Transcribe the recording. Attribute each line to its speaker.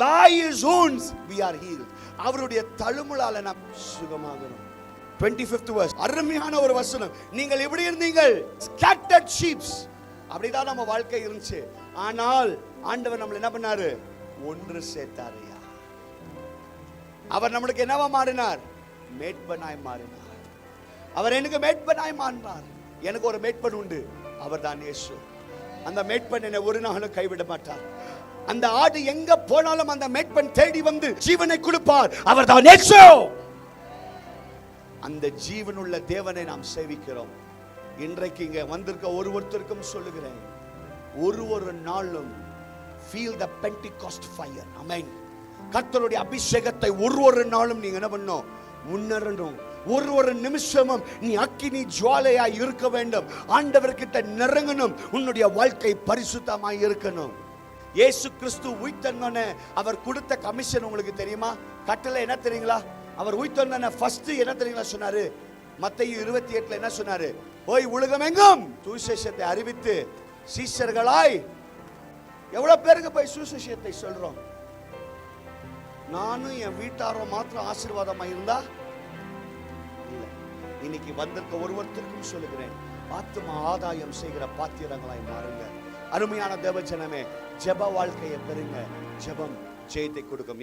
Speaker 1: by his wounds we are healed. அவருடைய தழும்புகளால நாம் சுகமாகிறோம். 25th verse, அருமையான ஒரு வசனம். நீங்கள் எப்படி இருந்தீங்கள்? scattered sheep. அப்படிதான் நம்ம வாழ்க்கை இருந்துச்சு. ஆனால் ஆண்டவர் நம்மள என்ன பண்ணாரு? ஒன்று சேர்த்தாரையா. அவர் நம்மளுக்கு என்னவா மாறினார்? மேட்பனாய் மாறினார். அவர் எனக்கு மேட்பனாய் மாறினார். எனக்கு ஒரு மேட்பன் உண்டு, அவர்தான் இயேசு. அந்த மேட்பன் என்னை ஒரு நாளும் கைவிட மாட்டார். அந்த ஆடு எங்க போனாலும் அந்த மேட்பன் தேடி வந்து ஜீவனை கொடுப்பார், அவர்தான் இயேசு. அந்த ஜீவனுள்ள தேவனை நாம் சேவிக்கிறோம். இன்றைக்கு இங்க வந்திருக்க ஒருவருத்தருக்கும் சொல்லுகிறேன், ஒரு நாளும் feel the Pentecost fire. ஆமென். கர்த்தருடைய அபிஷேகத்தை ஒரு நாளும் நீங்க என்ன பண்ணணும்? உணரணும். ஒரு நிமிஷமும் நீ அக்கினி ஜுவாலையாய் இருக்க வேண்டும். ஆண்டவர்கிட்ட நெருங்கணும். உன்னுடைய வாழ்க்கை பரிசுத்தமாய் இருக்கணும். இயேசு கிறிஸ்து உயிர்த்தெழுந்தோனே அவர் கொடுத்த கமிஷன் உங்களுக்கு தெரியுமா? கட்டளை என்ன தெரியுங்களா? அவர் உயிர்த்தெழுந்தோனே ஃபர்ஸ்ட் என்ன தெரியுங்களா சொன்னாரு? மத்தேயு 28ல என்ன சொன்னாரு? போய் உலகமெங்கும் சுவிசேஷத்தை அறிவித்து சீஷர்களாய். எவ்வளவு பேருக்கு போய் சுவிசேஷத்தை சொல்றோம்? நானும் என் வீட்டாரும் மாத்திரம் ஆசீர்வாதமா இருந்தா இல்ல. இன்னைக்கு வந்திருக்க ஒருவருத்தருக்கும் சொல்லுகிறேன், ஆத்தும ஆதாயம் செய்கிற பாத்திரங்களாய் மாறுங்க. அருமையான தேவ ஜனமே, ஜெப வாழ்க்கையை பெறுங்க. ஜெபம் ஜெயத்தை கொடுக்கும்.